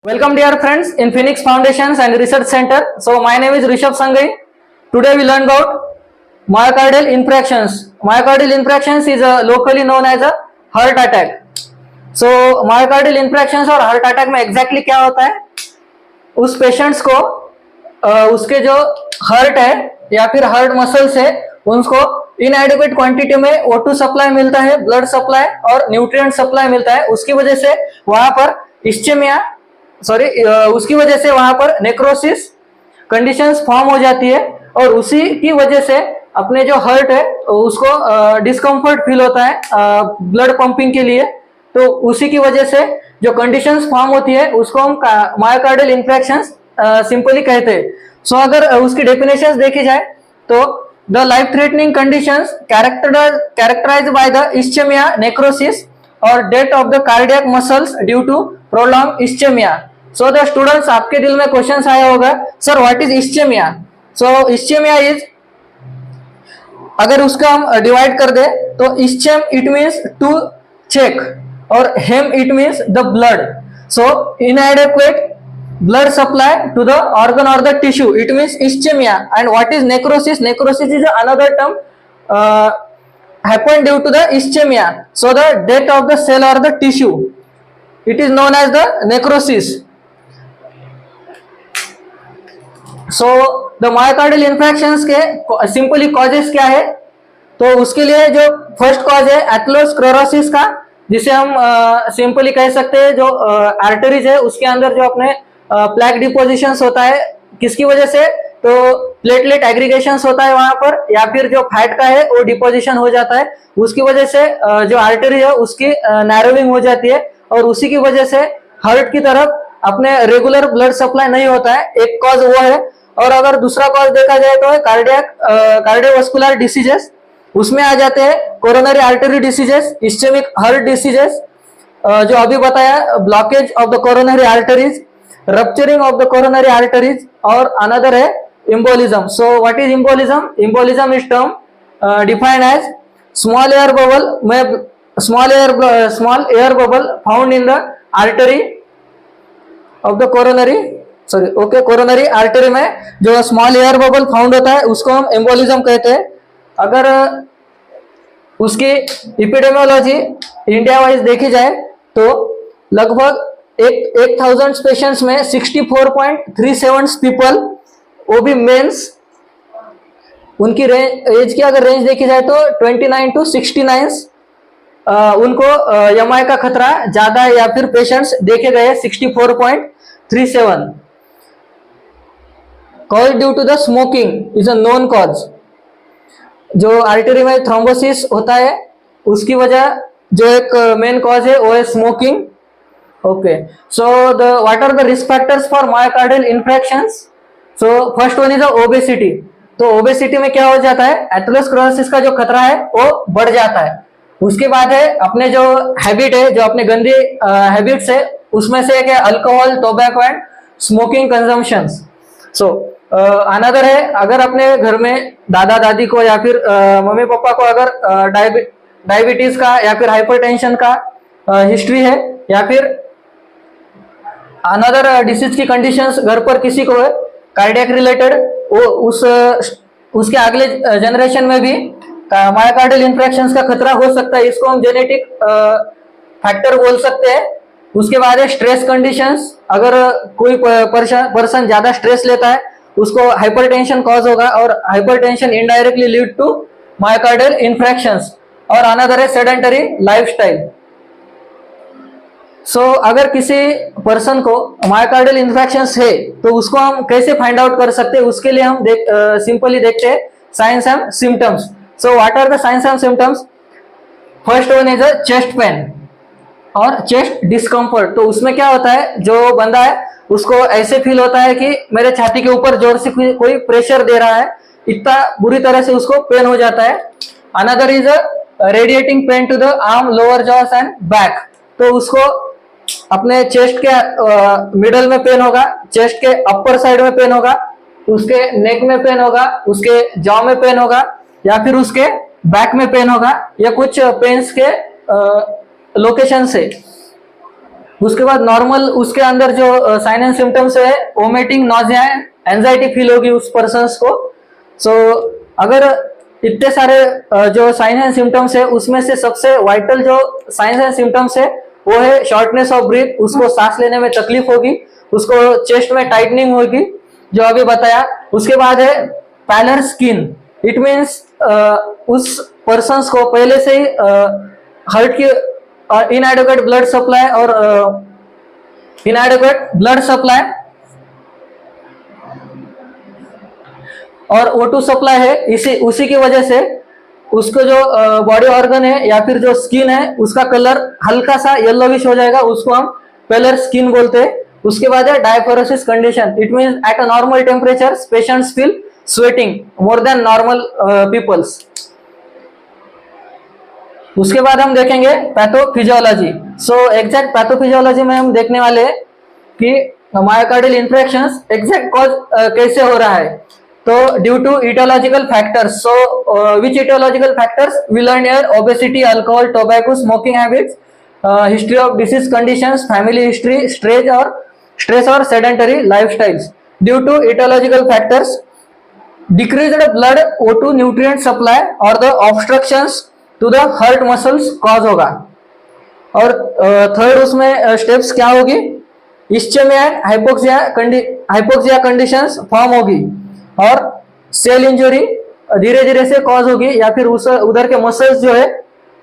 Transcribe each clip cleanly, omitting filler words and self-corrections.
Welcome dear friends in Phoenix Foundations and Research Center. So my name is Rishabh Sangai. Today we learn about myocardial infarctions. Myocardial infarctions is locally known as a heart attack. So myocardial infarctions और heart attack में exactly क्या होता है? उस patients को उसके जो heart है या फिर हार्ट मसल्स है उनको इनएडिक्वेट क्वांटिटी में O2 सप्लाई मिलता है, ब्लड सप्लाई और न्यूट्रिएंट सप्लाई मिलता है. उसकी वजह से वहां पर इस्चेमिया उसकी वजह से वहां पर नेक्रोसिस कंडीशंस फॉर्म हो जाती है और उसी की वजह से अपने जो हार्ट है उसको डिस्कम्फर्ट फील होता है ब्लड पंपिंग के लिए. तो उसी की वजह से जो कंडीशंस फॉर्म होती है उसको हम मायोकार्डियल इन्फ्रैक्शंस सिंपली कहते हैं. सो अगर उसकी डेफिनेशंस देखी जाए तो the life threatening conditions characterised by the ischaemia, necrosis और death of the cardiac muscles due to prolong ischaemia. So the students, आपके दिल में क्वेश्चन आया होगा, sir what is ischaemia? So ischaemia is, अगर उसका हम डिवाइड कर दे तो ischaem it means to check और haem it means the blood. So inadequate blood supply to the organ or the tissue, it means ischemia. And what is necrosis? Necrosis is another term happened due to the ischemia. So the death of the cell or the tissue, it is known as the necrosis. So the myocardial infarctions के simply causes क्या है? तो उसके लिए जो first cause है atherosclerosis का, जिसे हम सिंपली कह सकते हैं जो आर्टरीज है उसके अंदर जो अपने प्लैक डिपोजिशंस होता है. किसकी वजह से? तो प्लेटलेट एग्रीगेशंस होता है वहां पर, या फिर जो फैट का है वो डिपोजिशन हो जाता है. उसकी वजह से जो आर्टरी है उसकी नैरोविंग हो जाती है और उसी की वजह से हार्ट की तरफ अपने रेगुलर ब्लड सप्लाई नहीं होता है. एक कॉज वो है. और अगर दूसरा कॉज देखा जाए तो कार्डियोवास्कुलर डिसीजेस, उसमें आ जाते हैं coronary artery diseases, ischaemic heart diseases जो अभी बताया, blockage of the coronary arteries, rupturing of the coronary arteries, और another है embolism. So what is embolism? Embolism is term defined as small air bubble found in the artery of the coronary artery में जो small air bubble found होता है उसको हम embolism कहते हैं. अगर उसकी एपिडेमियोलॉजी इंडिया वाइज देखी जाए तो लगभग 1000 पेशेंट्स में 64.37 पीपल, वो भी मेंस, उनकी एज की अगर रेंज देखी जाए तो 29 to 69 उनको एमआई का खतरा ज्यादा है या फिर पेशेंट्स देखे गए 64.37. Cause due to the smoking is a known cause. जो आर्टरी में थ्रोम्बोसिस होता है उसकी वजह जो एक मेन कॉज है वो है smoking. Okay, so what are the risk factors for myocardial infarctions? So first one is obesity. तो obesity में क्या हो जाता है? एथेरोस्क्लेरोसिस का जो खतरा है वो बढ़ जाता है. उसके बाद है अपने जो हैबिट है, जो अपने गंदी हैबिट्स है, उसमें से एक है alcohol, tobacco and smoking consumptions. So another है, अगर अपने घर में दादा दादी को या फिर मम्मी पापा को अगर डायबिटीज का या फिर हाइपरटेंशन का हिस्ट्री है या फिर अनदर डिसीज की कंडीशंस घर पर किसी को है कार्डियक रिलेटेड, वो उसके अगले जनरेशन में भी मायोकार्डियल इन्फ्रैक्शंस का खतरा हो सकता है. इसको हम जेनेटिक फैक्टर बोल सकते हैं. उसके बाद है स्ट्रेस कंडीशंस. अगर कोई पर्सन ज्यादा स्ट्रेस लेता है उसको हाइपरटेंशन कॉज होगा और hypertension indirectly lead to myocardial infarctions. और अनदर है सेडेंटरी लाइफस्टाइल. सो अगर किसी पर्सन को मायोकार्डियल इन्फेक्शंस है तो उसको हम कैसे फाइंड आउट कर सकते हैं? उसके लिए हम सिंपली देखते हैं signs and symptoms. So what are the signs and symptoms? First one is a chest pain और चेस्ट डिस्कम्फर्ट. तो उसमें क्या होता है, जो बंदा है उसको ऐसे फील होता है कि मेरे छाती के ऊपर जोर से कोई प्रेशर दे रहा है, इतना बुरी तरह से उसको पेन हो जाता है. Another is a radiating pain to the arm, lower jaws and back. तो उसको अपने चेस्ट के मिडल में पेन होगा, चेस्ट के अपर साइड में पेन होगा, उसके नेक में पेन होगा, उसके जॉ में पेन होगा या फिर उसके बैक में पेन होगा. या कुछ पेन्स के लोकेशन से उसके बाद नॉर्मल उसके अंदर जो साइन एंड सिम्टम्स है, वोमिटिंग, नॉजिया, एंजाइटी फील होगी उस पर्सन को। सो अगर इतने सारे जो साइन एंड सिम्टम्स है उसमें से सबसे वाइटल जो साइन एंड सिम्टम्स है वो है शॉर्टनेस ऑफ ब्रीथ, उसको सांस लेने में तकलीफ होगी, उसको चेस्ट में टाइटनिंग होगी जो अभी बताया। उसके बाद है पैलर स्किन, इट मीन्स उस पर्सन को पहले से ही हार्ट की इनएडिक्वेट ब्लड सप्लाई और इनएडिक्वेट ब्लड सप्लाई और O2 सप्लाई है, इसी उसी की वजह से उसको जो बॉडी ऑर्गन है या फिर जो स्किन है उसका कलर हल्का सा येलोविश हो जाएगा, उसको हम पेलर स्किन बोलते हैं। उसके बाद है diaphoresis condition, it means at a normal temperature patients feel sweating more than normal peoples. उसके बाद हम देखेंगे पैथोफिजियोलॉजी। सो एग्जैक्ट पैथोफिजियोलॉजी में हम देखने वाले हैं कि मायोकार्डियल इंफ्रेक्शंस एग्जैक्ट कॉज कैसे हो रहा है। तो due to aetiological factors, so which aetiological factors we learn here? Obesity, alcohol, tobacco, smoking habits, history of disease conditions, family history, stress और sedentary lifestyles. Due to aetiological factors decreased blood O2 nutrient supply और the obstructions to the heart muscles cause होगा। और third उसमें steps क्या होगी? Ischaemia and hypoxia conditions form होगी और cell injury धीरे धीरे से कॉज होगी, या फिर उस उधर के मसल्स जो है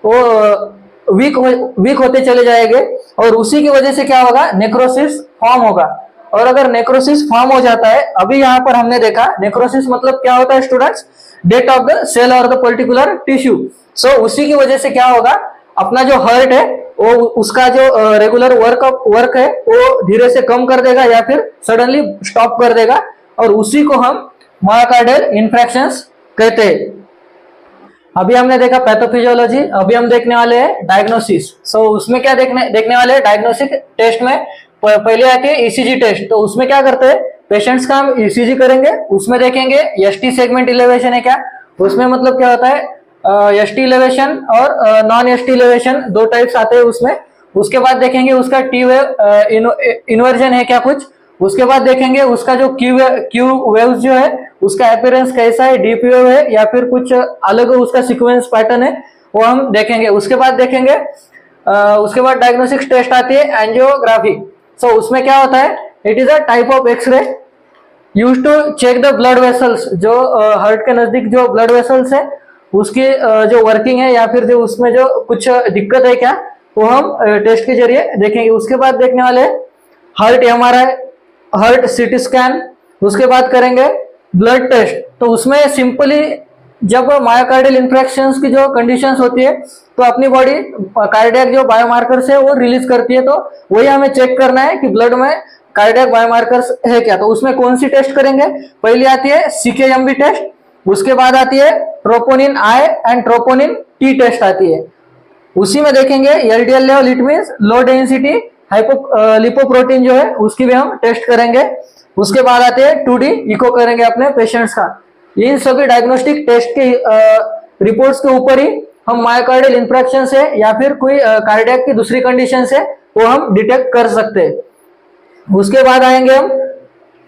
वो वीक होते चले जाएंगे और उसी की वजह से क्या होगा? नेक्रोसिस फॉर्म होगा। और अगर नेक्रोसिस फॉर्म हो जाता है, अभी यहाँ पर हमने देखा नेक्रोसिस मतलब क्या होता है students? Death of the cell और द पर्टिकुलर टिश्यू। सो उसी की वजह से क्या होगा? अपना जो हार्ट है वो उसका जो रेगुलर वर्क है वो धीरे से कम कर देगा या फिर सडनली स्टॉप कर देगा, और उसी को हम मायोकार्डियल इंफ्रेक्शंस कहते हैं। अभी हमने देखा पैथोफिजियोलॉजी, अभी हम देखने वाले हैं डायग्नोसिस। सो उसमें क्या देखने वाले हैं? डायग्नोस्टिक टेस्ट में पहले आती है ईसीजी टेस्ट। तो उसमें क्या करते हैं? पेशेंट्स का हम ईसीजी करेंगे, उसमें देखेंगे एसटी सेगमेंट इलेवेशन है क्या। उसमें मतलब क्या होता है? एसटी इलेवेशन और नॉन एसटी इलेवेशन दो टाइप्स आते हैं उसमें। उसके बाद देखेंगे उसका टी वेव इन्वर्जन है क्या कुछ। उसके बाद देखेंगे उसका जो क्यू वेव्स जो है उसका अपीयरेंस कैसा है, डीप वेव है या फिर कुछ अलग उसका सीक्वेंस पैटर्न है, वो हम देखेंगे। उसके बाद देखेंगे उसके बाद डायग्नोस्टिक टेस्ट आती है एंजियोग्राफी। सो उसमें क्या होता है? It is a type of x-ray use to check the blood vessels, जो हार्ट के नजदीक जो ब्लड वेसल्स है उसकी जो वर्किंग है या फिर जो उसमें जो कुछ दिक्कत है क्या, वो हम टेस्ट के जरिए देखेंगे। उसके बाद देखने वाले heart MRI, heart CT scan. उसके बाद करेंगे ब्लड टेस्ट। तो उसमें सिंपली जब मायोकार्डियल इंफ्रेक्शंस की जो कंडीशंस होती है तो अपनी बॉडी कार्डियक जो बायोमार्कर्स है वो रिलीज करती है, तो वही हमें चेक करना है कि ब्लड में कार्डियक बायोमार्कर्स है क्या। तो उसमें कौन सी टेस्ट करेंगे? पहली आती है सीकेएमबी टेस्ट, उसके बाद आती है troponin I and troponin T test आती है। उसी में देखेंगे LDL level, it means low density lipoprotein जो है उसकी भी हम टेस्ट करेंगे। उसके बाद आते हैं 2D इको करेंगे अपने पेशेंट्स का। इन सभी डायग्नोस्टिक टेस्ट के रिपोर्ट्स के ऊपर ही हम मायोकार्डियल इंफ्रेक्शन से या फिर कोई कार्डियक की दूसरी कंडीशन से वो हम डिटेक्ट कर सकते हैं। उसके बाद आएंगे हम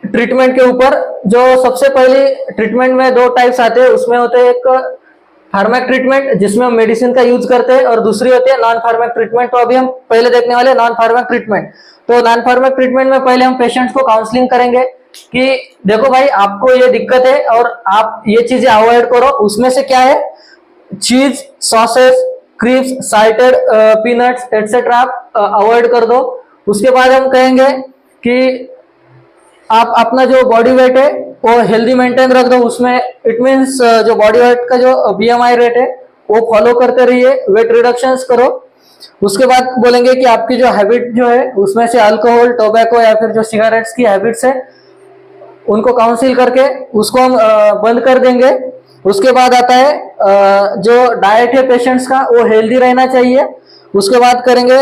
ट्रीटमेंट के ऊपर। जो सबसे पहली ट्रीटमेंट में दो टाइप्स आते हैं, उसमें होते हैं एक फार्मेक ट्रीटमेंट जिसमें हम मेडिसिन का यूज करते हैं और दूसरी होती है नॉन फार्मेक ट्रीटमेंट। तो अभी हम पहले देखने वाले नॉन फार्मेक ट्रीटमेंट। तो नॉन फार्मेक ट्रीटमेंट में पहले हम पेशेंट्स को काउंसलिंग करेंगे कि देखो भाई आपको ये दिक्कत है और आप ये चीजें अवॉइड करो। उसमें से क्या है? चीज, sauces, creams, salted peanuts etcetera आप अवॉइड कर दो। उसके बाद हम कहेंगे कि आप अपना जो बॉडी वेट है वो हेल्दी मेंटेन रख दो। उसमें इट मींस जो बॉडी वेट का जो बीएमआई रेट है वो फॉलो करते रहिए, वेट रिडक्शंस करो। उसके बाद बोलेंगे कि आपकी जो हैबिट जो है उसमें से अल्कोहल, टोबैको या फिर जो सिगरेट्स की हैबिट्स है उनको काउंसिल करके उसको हम बंद कर देंगे। उसके बाद आता है जो डाइट है पेशेंट्स का वो हेल्दी रहना चाहिए। उसके बाद करेंगे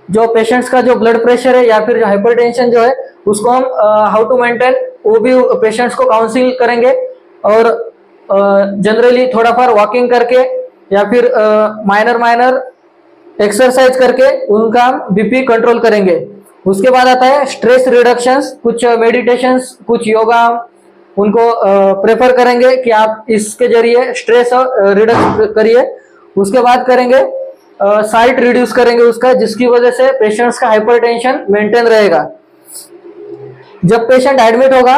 जो पेशेंट्स का जो ब्लड प्रेशर है या फिर जो हाइपरटेंशन जो है उसको हम हाउ टू मेंटेन, वो भी पेशेंट्स को काउंसिल करेंगे। और जनरली थोड़ा फार वॉकिंग करके या फिर माइनर एक्सरसाइज करके उनका हम बीपी कंट्रोल करेंगे। उसके बाद आता है स्ट्रेस रिडक्शंस, कुछ मेडिटेशंस, कुछ योगा उनको प्रेफर करेंगे कि आप इसके जरिए स्ट्रेस रिडक्स करिए। उसके बाद करेंगे साइट रिड्यूस करेंगे उसका, जिसकी वजह से पेशेंट्स का हाइपरटेंशन मेंटेन रहेगा। जब पेशेंट एडमिट होगा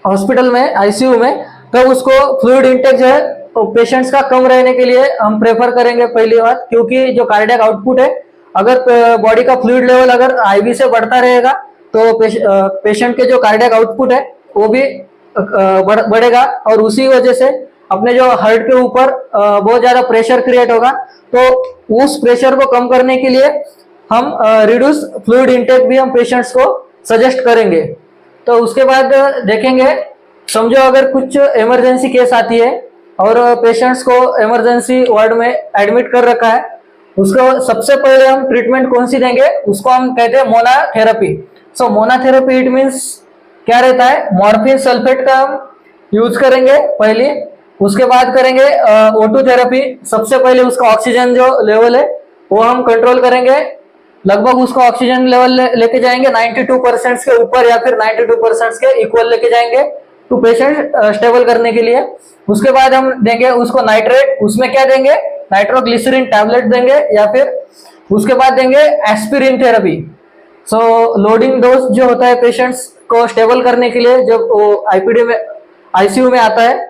हॉस्पिटल में आईसीयू में, तब उसको फ्लूइड इंटेक जो है तो पेशेंट्स का कम रहने के लिए हम प्रेफर करेंगे पहली बात, क्योंकि जो कार्डियक आउटपुट है, अगर बॉडी का फ्लूइड लेवल अगर आईवी से बढ़ता रहेगा तो पेशेंट के जो कार्डियक आउटपुट है वो भी बढ़ेगा, और उसी वजह से अपने जो हार्ट के ऊपर बहुत ज्यादा प्रेशर क्रिएट होगा। तो उस प्रेशर को कम करने के लिए हम रिड्यूस फ्लूइड इंटेक भी हम पेशेंट्स को सजेस्ट करेंगे। तो उसके बाद देखेंगे, समझो अगर कुछ इमरजेंसी केस आती है और पेशेंट्स को इमरजेंसी वार्ड में एडमिट कर रखा है, उसको सबसे पहले हम ट्रीटमेंट कौन सी देंगे, उसको हम कहते हैं मोनाथेरेपी। सो मोनाथेरेपी इट मीन्स क्या रहता है, मॉर्फिन सल्फेट का हम यूज करेंगे पहले। उसके बाद करेंगे O2 थेरेपी। सबसे पहले उसका ऑक्सीजन जो लेवल है वो हम कंट्रोल करेंगे, लगभग उसका ऑक्सीजन लेवल लेके जाएंगे 92% के ऊपर या फिर 92% के इक्वल लेके जाएंगे टू पेशेंट स्टेबल करने के लिए। उसके बाद हम देंगे उसको नाइट्रेट, उसमें क्या देंगे, नाइट्रोग्लिसरीन टैबलेट देंगे, या फिर उसके बाद देंगे एस्पिरिन थेरेपी। सो लोडिंग डोज जो होता है पेशेंट्स को स्टेबल करने के लिए, जब वो आईपीडी में आईसीयू में आता है,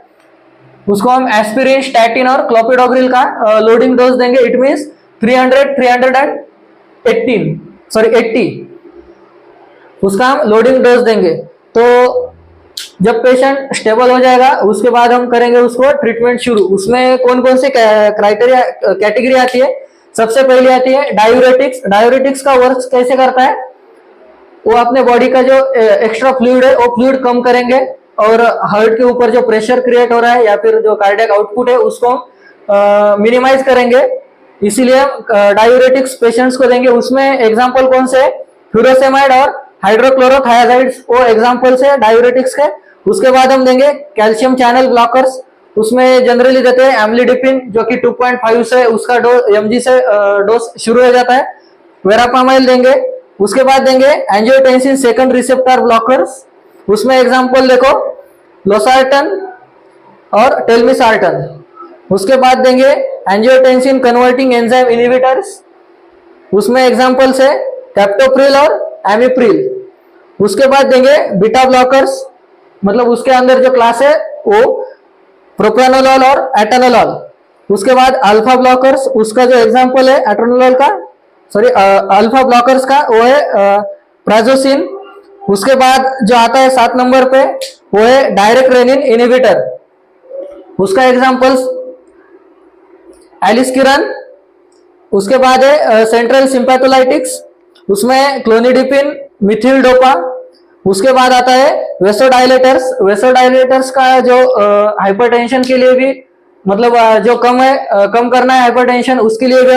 उसको हम एस्पिरिन, स्टैटिन और क्लोपिडोग्रिल का लोडिंग डोज देंगे। इट मीन्स 80 उसका हम लोडिंग डोज देंगे। तो जब पेशेंट स्टेबल हो जाएगा उसके बाद हम करेंगे उसको ट्रीटमेंट शुरू। उसमें कौन कौन से क्राइटेरिया कैटेगरी आती है, सबसे पहले आती है डायूरेटिक्स। डायूरेटिक्स का वर्क कैसे करता है, वो अपने बॉडी का जो एक्स्ट्रा फ्लूइड है वो फ्लूइड कम करेंगे, और हार्ट के ऊपर जो प्रेशर क्रिएट हो रहा है या फिर जो कार्डियक आउटपुट है उसको मिनिमाइज करेंगे। इसीलिए हम डायूरेटिक्स पेशेंट्स को देंगे। उसमें एग्जांपल कौन से है, फ्यूरोसेमाइड और हाइड्रोक्लोरोथायाजाइड्स, वो एग्जांपल्स है डायूरेटिक्स के। उसके बाद हम देंगे कैल्शियम चैनल ब्लॉकर्स। उसमें जनरली देते हैं एम्लिडिपिन, जो कि 2.5 से उसका mg से डोज शुरू हो जाता है। वेरापामाइल देंगे। उसके बाद देंगे एंजियोटेंसिन सेकंड रिसेप्टर ब्लॉकर्स। उसमें एग्जांपल देखो लोसार्टन और टेलमिसार्टन। उसके बाद देंगे एंजियोटेंसिन कन्वर्टिंग एंजाइम इनहिबिटर्स। उसमें एग्जांपल्स है कैप्टोप्रिल और एमिप्रिल। उसके बाद देंगे बीटा ब्लॉकर्स, मतलब उसके अंदर जो क्लास है वो प्रोप्रानोलॉल और एटानोलॉल। उसके बाद अल्फा ब्लॉकर्स, उसका जो एग्जांपल है एटानोलॉल का, सॉरी अल्फा ब्लॉकर्स का वो है प्राजोसिन। उसके बाद जो आता है 7 नंबर पे वो है डायरेक्ट रेनिन इनहिबिटर। उसका एग्जांपल्स एलिस्किरन। उसके बाद है सेंट्रल सिंपैथोलाइटिक्स, उसमें क्लोनिडिपिन, मिथिल डोपा। उसके बाद आता है वेसोडाइलेटर्स। वेसोडाइलेटर्स का जो हाइपरटेंशन के लिए भी, मतलब जो कम है कम करना है हाइपरटेंशन, उसके लिए भी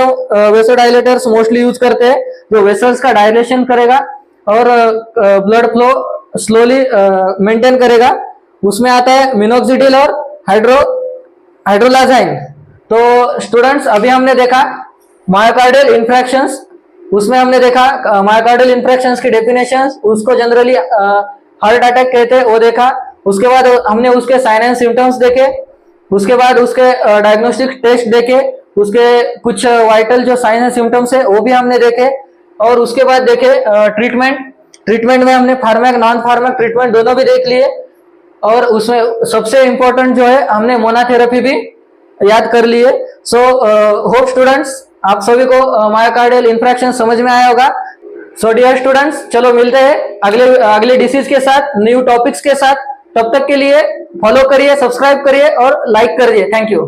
वेसोडाइलेटर्स मोस्टली यूज करते हैं, जो वेसल्स का डायलेशन करेगा और ब्लड फ्लो स्लोली मेंटेन करेगा। उसमें आता है मिनोक्सिडिल और हाइड्रोलाजाइन। तो स्टूडेंट्स अभी हमने देखा मायोकार्डियल इन्फ्रैक्शंस, उसमें हमने देखा मायोकार्डियल इन्फ्रैक्शंस की डेफिनेशंस, उसको जनरली हार्ट अटैक कहते हैं, वो देखा। उसके बाद हमने उसके साइन एंड सिम्टम्स देखे। उसके बाद उसके डायग्नोस्टिक टेस्ट देखे, उसके कुछ वाइटल जो साइन एंड सिम्टम्स है वो भी हमने देखे। और उसके बाद देखे ट्रीटमेंट में हमने फार्मैक नॉन फार्मैक ट्रीटमेंट दोनों भी देख लिए। और उसमें सबसे इंपॉर्टेंट जो है हमने मोनाथेरेपी भी याद कर लिए। सो होप स्टूडेंट्स आप सभी को मायोकार्डियल इन्फ्रैक्शन समझ में आया होगा। सो डियर स्टूडेंट्स, चलो मिलते हैं अगले डिसीज के साथ, न्यू टॉपिक्स के साथ। तब तक के लिए फॉलो करिए, सब्सक्राइब करिए और लाइक करिए। Thank you.